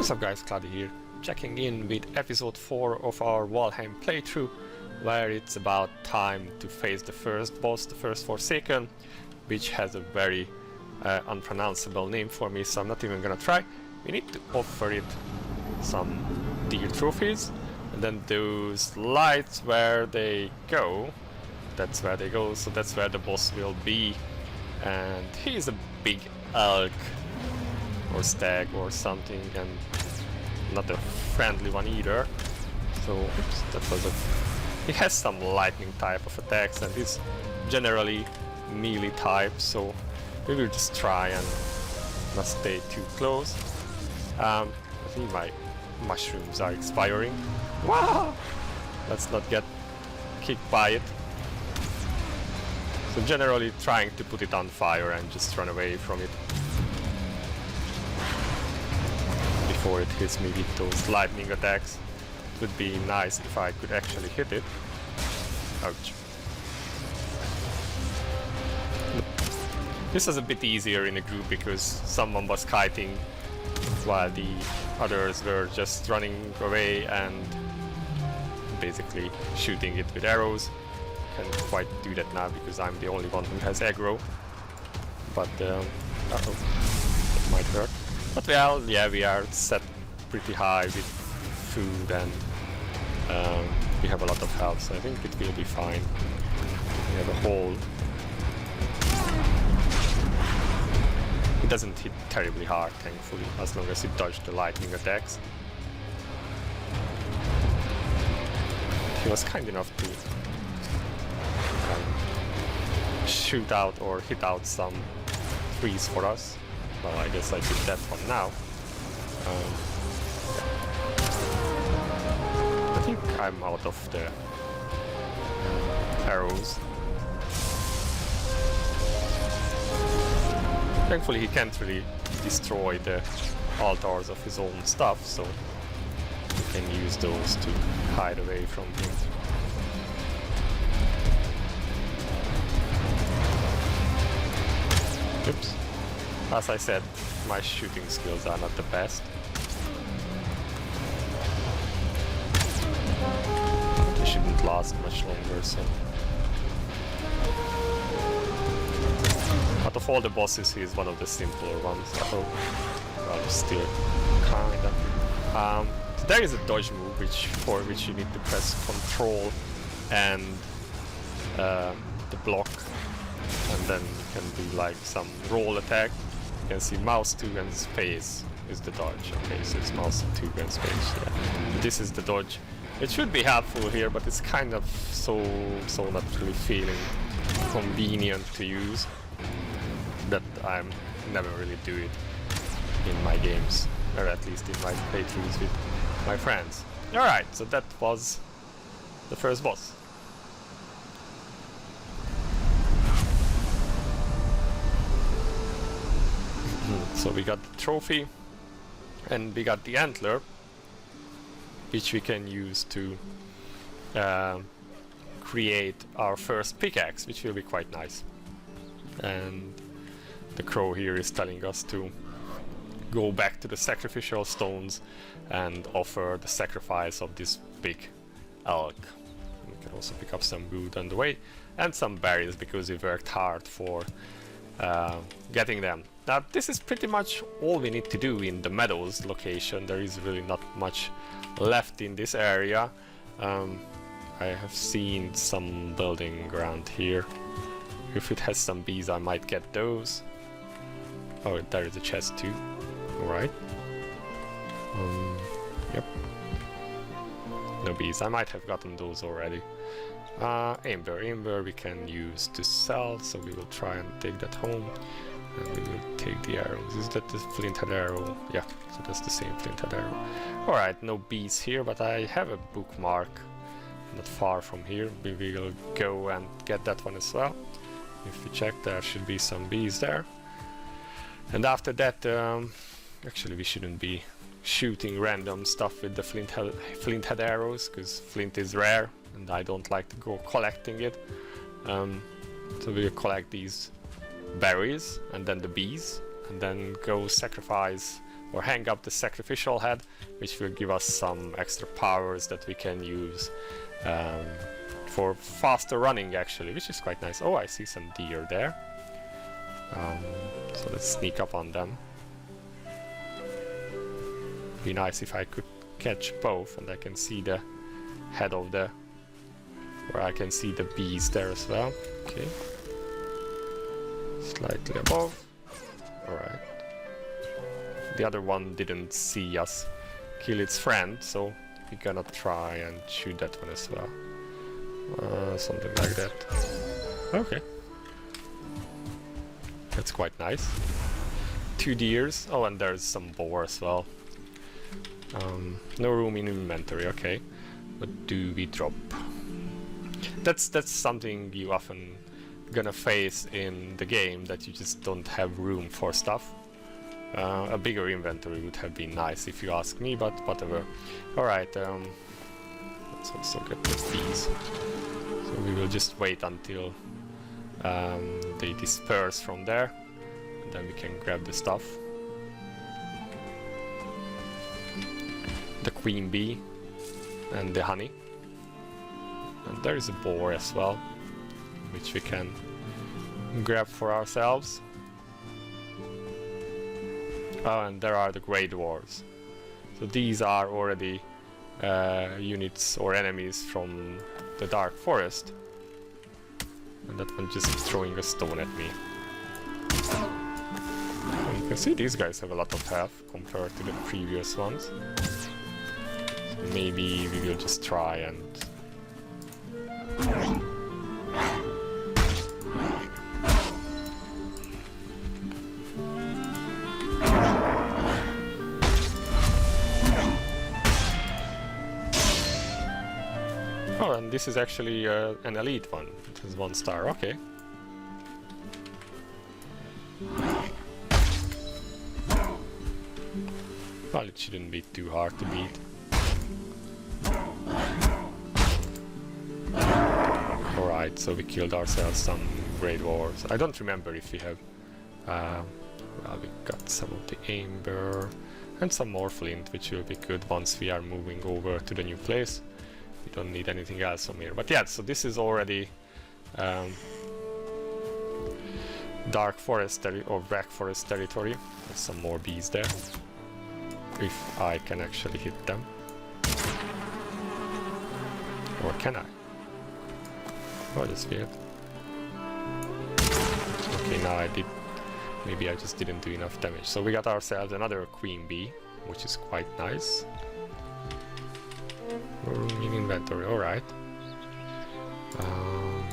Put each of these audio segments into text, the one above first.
What's up guys, Cloudie here, checking in with episode 4 of our Valheim playthrough, where it's about time to face the first boss, the first Forsaken, which has a very unpronounceable name for me, so I'm not even gonna try. We need to offer it some deer trophies, and then those lights where they go, that's where they go, so that's where the boss will be. And he's a big elk or stag or something, and not a friendly one either. So oops, that was a... he has some lightning type of attacks and is generally melee type, so we will just try and not stay too close. I think my mushrooms are expiring. Wow! Let's not get kicked by it. So generally trying to put it on fire and just run away from it before it hits me with those lightning attacks. It would be nice if I could actually hit it. Ouch. This was a bit easier in a group because someone was kiting while the others were just running away and basically shooting it with arrows. Can't quite do that now because I'm the only one who has aggro. But uh-oh, that might hurt. But well, yeah, we are set pretty high with food and we have a lot of health, so I think it will be fine. We have a hold. It doesn't hit terribly hard, thankfully, as long as it dodged the lightning attacks. He was kind enough to shoot out or hit out some trees for us. Well, I guess I did that one now. I think I'm out of the arrows. Thankfully he can't really destroy the altars of his own stuff, so we can use those to hide away from him. Oops. As I said, my shooting skills are not the best. They shouldn't last much longer, so... out of all the bosses, he is one of the simpler ones. Oh, well, still kinda. So there is a dodge move, for which you need to press Control and the block, and then you can do like some roll attack. You can see mouse 2 and space is the dodge. Okay, so it's mouse 2 and space. Yeah. This is the dodge. It should be helpful here, but it's kind of so not really feeling convenient to use that I'm never really do it in my games, or at least in my playthroughs with my friends. Alright, so that was the first boss. So we got the trophy and we got the antler, which we can use to create our first pickaxe, which will be quite nice. And the crow here is telling us to go back to the sacrificial stones and offer the sacrifice of this big elk. We can also pick up some wood on the way and some berries because we worked hard for getting them. Now this is pretty much all we need to do in the meadows location. There is really not much left in this area. I have seen some building around here. If it has some bees, I might get those. Oh, there is a chest too. Alright. Yep. No bees. I might have gotten those already. Amber we can use to sell, so we will try and take that home. And we will take the arrows. Is that the flint-head arrow? Yeah, so that's the same flint-head arrow. Alright, no bees here, but I have a bookmark not far from here. We will go and get that one as well. If we check, there should be some bees there. And after that, actually we shouldn't be shooting random stuff with the flint-head arrows, because flint is rare and I don't like to go collecting it. So we'll collect these berries and then the bees, and then go sacrifice or hang up the sacrificial head, which will give us some extra powers that we can use for faster running actually, which is quite nice. Oh, I see some deer there. So let's sneak up on them. Be nice if I could catch both and I can see the head of the, where I can see the bees there as well. Okay. Slightly above. Alright. The other one didn't see us kill its friend, so we're gonna try and shoot that one as well. Something like that. Okay. That's quite nice. 2 deers. Oh, and there's some boar as well. No room in inventory, okay. What do we drop? That's something you often gonna face in the game, that you just don't have room for stuff. A bigger inventory would have been nice if you ask me, but whatever. Alright, let's also get the bees. So we will just wait until they disperse from there, and then we can grab the stuff. The queen bee and the honey. And there is a boar as well, which we can grab for ourselves. Oh, and there are the Grey Dwarves. So these are already units or enemies from the Dark Forest. And that one just throwing a stone at me. And you can see these guys have a lot of health compared to the previous ones. So maybe we will just try and... Oh, and this is actually an elite one. It has 1 star, okay. Well, it shouldn't be too hard to beat. Alright, so we killed ourselves some Grey Dwarves. I don't remember if we have... well, we got some of the Amber and some more flint, which will be good once we are moving over to the new place. We don't need anything else from here. But yeah, so this is already Dark Forest or Black Forest territory. There's some more bees there. If I can actually hit them. Or can I? Oh, that's weird. Okay, now I did. Maybe I just didn't do enough damage. So we got ourselves another queen bee, which is quite nice. Room in inventory, alright.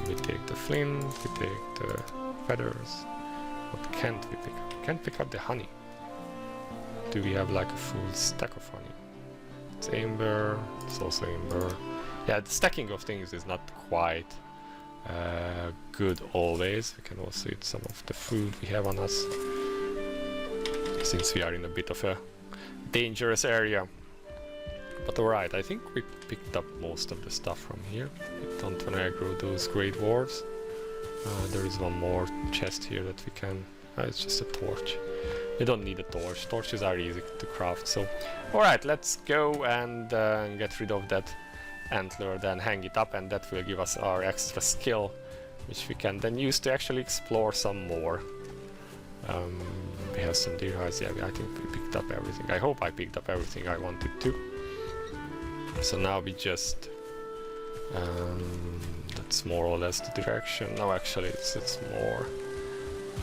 We take the flint, we take the feathers. What can't we pick up? Can't pick up the honey. Do we have like a full stack of honey? It's amber, it's also amber. Yeah, the stacking of things is not quite good always. We can also eat some of the food we have on us, since we are in a bit of a dangerous area. But alright, I think we picked up most of the stuff from here. We don't want to aggro those Grey Dwarves. There is one more chest here that we can... it's just a torch. We don't need a torch. Torches are easy to craft, so... Alright, let's go and get rid of that antler, then hang it up, and that will give us our extra skill, which we can then use to actually explore some more. We have some deer hides. Yeah, I think we picked up everything. I hope I picked up everything I wanted to. So now we just... that's more or less the direction. No, actually it's more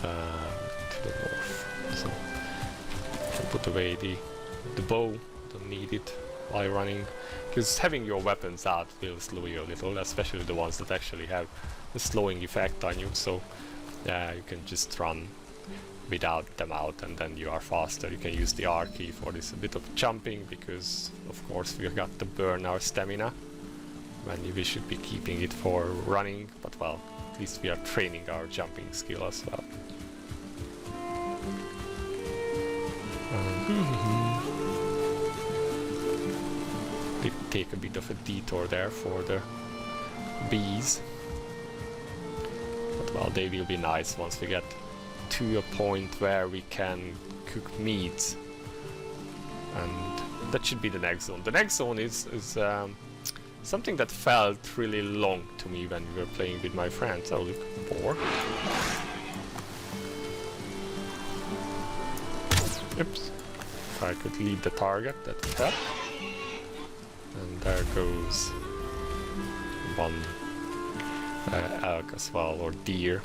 to the north. So I can put away the bow. Don't need it while running, because having your weapons out will slow you a little, especially the ones that actually have the slowing effect on you. So yeah, you can just run without them out, and then you are faster. You can use the R key for this a bit of jumping, because of course we got to burn our stamina when we should be keeping it for running, but well, at least we are training our jumping skill as well. We take a bit of a detour there for the bees, but well, they will be nice once we get to a point where we can cook meat And that should be the next zone. The next zone is something that felt really long to me when we were playing with my friends. Oh, look, boar. Oops. If I could lead the target, that would help. And there goes one elk as well, or deer.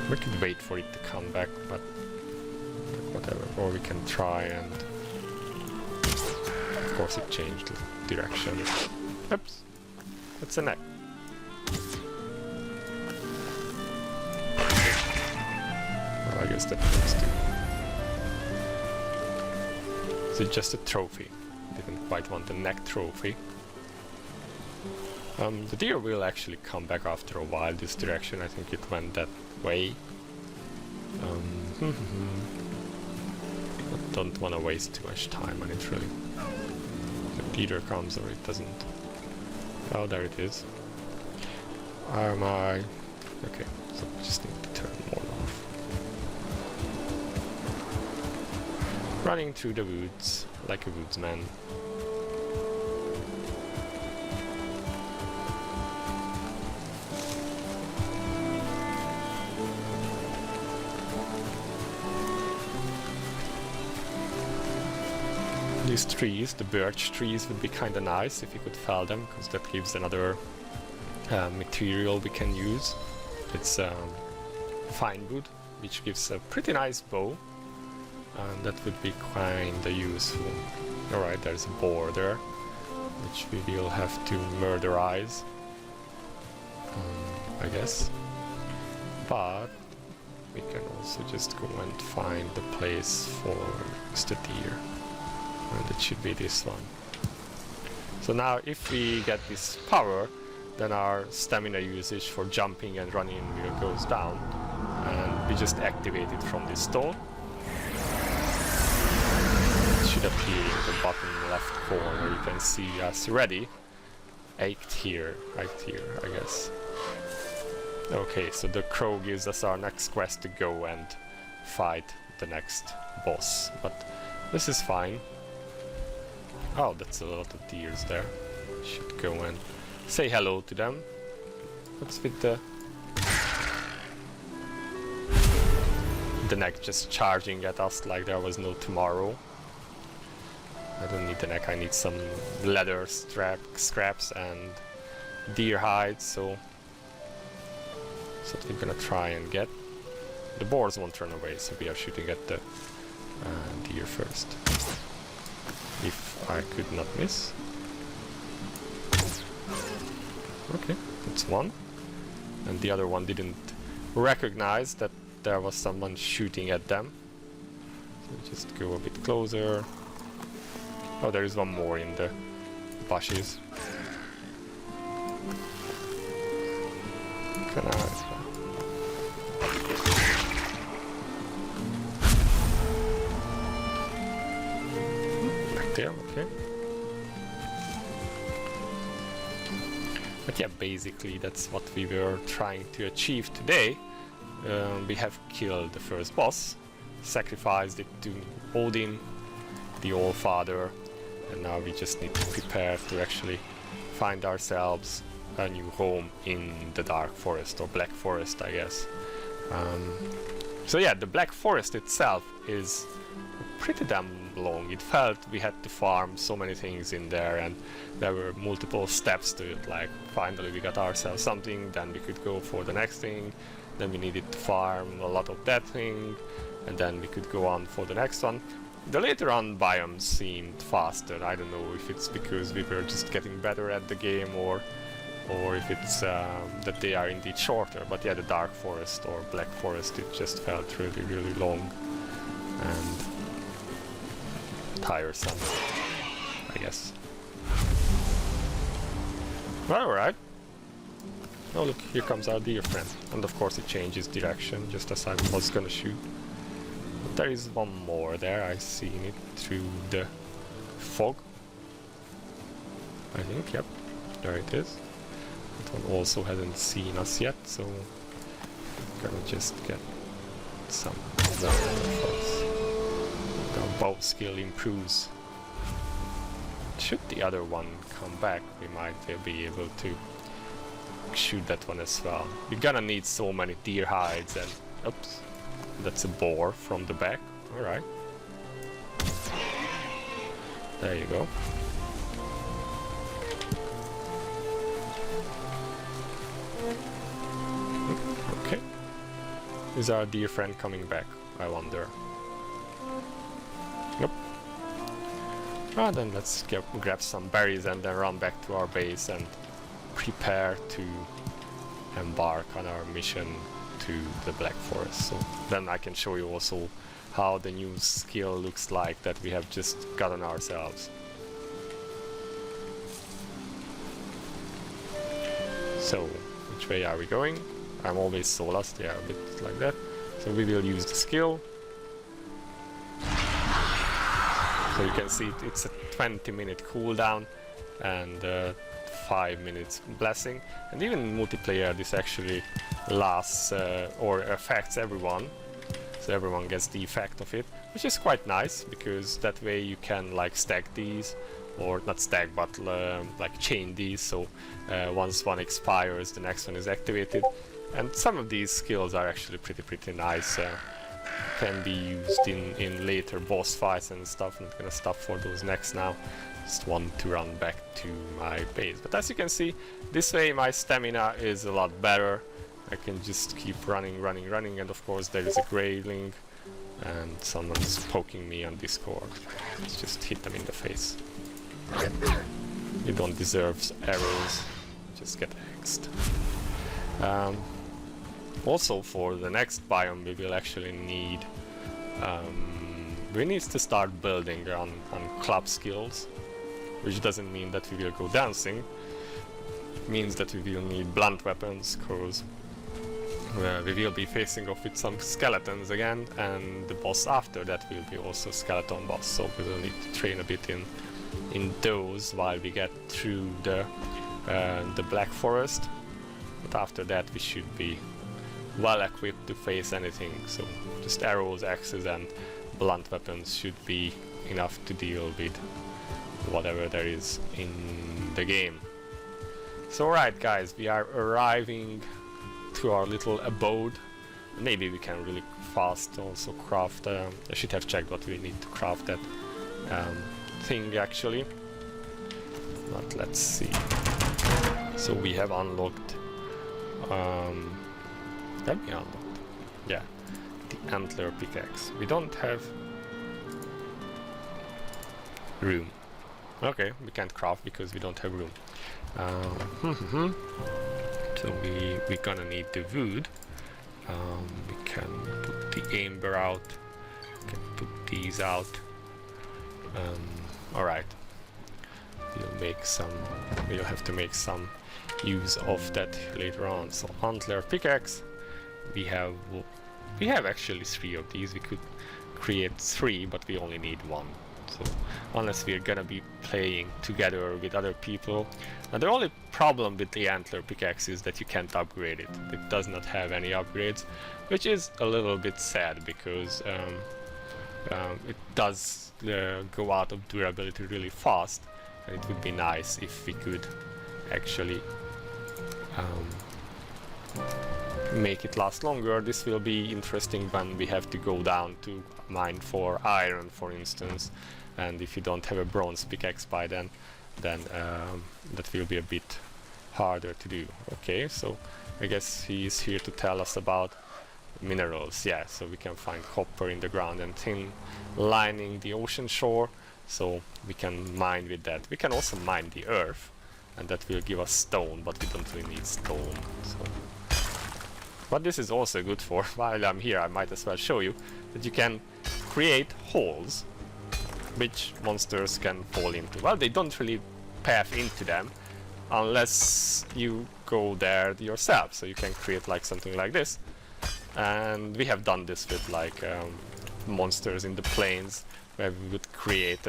We could wait for it to come back, but whatever. Or we can try and... Of course it changed the direction. Oops! It's a neck. Well, I guess that works too. Is it just a trophy? Didn't quite want the neck trophy. The deer will actually come back after a while this direction. I think it went that way. I don't want to waste too much time on it really. It either comes or it doesn't. Oh, there it is. Okay, so just need to turn more off. Running through the woods like a woodsman. These trees, the birch trees, would be kinda nice if you could fell them, because that gives another material we can use. It's fine wood, which gives a pretty nice bow, and that would be kinda useful. Alright, there's a boar there, which we will have to murderize, I guess. But we can also just go and find the place for the deer. And it should be this one. So now if we get this power, then our stamina usage for jumping and running goes down, and we just activate it from this stone. It should appear in the bottom left corner. You can see us ready. Eikthyr, I guess. Okay, so the crow gives us our next quest to go and fight the next boss, but this is fine. Oh, that's a lot of deers there. Should go and say hello to them. What's with the neck just charging at us like there was no tomorrow? I don't need the neck, I need some leather scraps and deer hides, so that's what we're gonna try and get. The boars won't run away, so we are shooting at the deer first. If I could not miss. Okay, that's one. And the other one didn't recognize that there was someone shooting at them. So just go a bit closer. Oh, there is one more in the bushes. Can I... There, okay. But yeah, basically that's what we were trying to achieve today. We have killed the first boss, sacrificed it to Odin, the All-Father, and now we just need to prepare to actually find ourselves a new home in the Dark Forest, or Black Forest, I guess. So yeah, the Black Forest itself is pretty damn long. It felt we had to farm so many things in there, and there were multiple steps to it, like finally we got ourselves something, then we could go for the next thing, then we needed to farm a lot of that thing, and then we could go on for the next one. The later on biomes seemed faster. I don't know if it's because we were just getting better at the game, or if it's that they are indeed shorter, but yeah, the Dark Forest or Black Forest, it just felt really, really long and tiresome, I guess. Well, alright. Oh look, here comes our deer friend. And of course it changes direction, just as I was gonna shoot. But there is one more there, I seen it through the fog. I think, yep, there it is. That one also hasn't seen us yet, so I'm gonna just get some of that first. our bow skill improves. Should the other one come back, we might be able to shoot that one as well. We're gonna need so many deer hides and... Oops. That's a boar from the back. Alright. There you go. Okay. Is our dear friend coming back? I wonder. Nope. Ah, then let's grab some berries and then run back to our base and prepare to embark on our mission to the Black Forest. So then I can show you also how the new skill looks like that we have just gotten ourselves. So, which way are we going? I'm always so lost, yeah, a bit like that. So we will use the skill. So you can see it's a 20-minute cooldown and 5 minutes blessing. And even in multiplayer this actually lasts or affects everyone. So everyone gets the effect of it, which is quite nice because that way you can like stack these, or not stack but like chain these, so once one expires the next one is activated. And some of these skills are actually pretty nice, can be used in later boss fights and stuff. I'm not gonna stop for those next now, just want to run back to my base. But as you can see, this way my stamina is a lot better. I can just keep running, and of course there is a grayling and someone's poking me on Discord. Let's just hit them in the face. You don't deserve arrows, just get axed. Also for the next biome we will actually need we need to start building on club skills, which doesn't mean that we will go dancing. It means that we will need blunt weapons, because we will be facing off with some skeletons again, and the boss after that will be also skeleton boss, so we will need to train a bit in those while we get through the Black Forest. But after that we should be well equipped to face anything, so just arrows, axes and blunt weapons should be enough to deal with whatever there is in the game. So alright guys, we are arriving to our little abode. Maybe we can really fast also craft, I should have checked what we need to craft that thing actually. But let's see. So we have unlocked that we unlocked. Yeah, the antler pickaxe. We don't have room. Okay, we can't craft because we don't have room. So we're gonna need the wood. We can put the amber out. We can put these out. Alright. We'll have to make some use of that later on. So antler pickaxe. We have actually 3 of these. We could create 3, but we only need 1. So unless we're gonna be playing together with other people. And the only problem with the antler pickaxe is that you can't upgrade it. It does not have any upgrades, which is a little bit sad because it does go out of durability really fast, and it would be nice if we could actually make it last longer. This will be interesting when we have to go down to mine for iron, for instance, and if you don't have a bronze pickaxe by then that will be a bit harder to do. Okay, so I guess he is here to tell us about minerals. Yeah, so we can find copper in the ground and tin lining the ocean shore, so we can mine with that. We can also mine the earth, and that will give us stone, but we don't really need stone. So. What this is also good for, while I'm here I might as well show you that you can create holes which monsters can fall into. Well, they don't really path into them unless you go there yourself, so you can create like something like this. And we have done this with like monsters in the plains, where we would create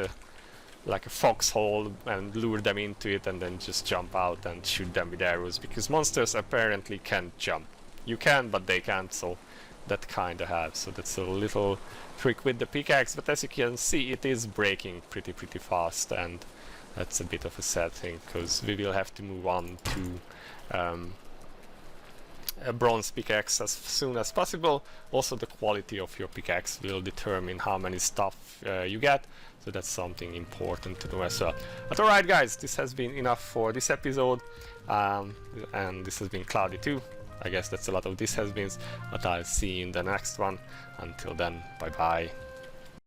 like a foxhole and lure them into it and then just jump out and shoot them with arrows, because monsters apparently can't jump. You can, but they can't, so that kind of have. So that's a little trick with the pickaxe, but as you can see, it is breaking pretty fast, and that's a bit of a sad thing, because we will have to move on to a bronze pickaxe as soon as possible. Also, the quality of your pickaxe will determine how many stuff you get, so that's something important to know as well. But alright guys, this has been enough for this episode, and this has been Cloudie too. I guess that's a lot of this has been, but I'll see you in the next one. Until then, bye bye.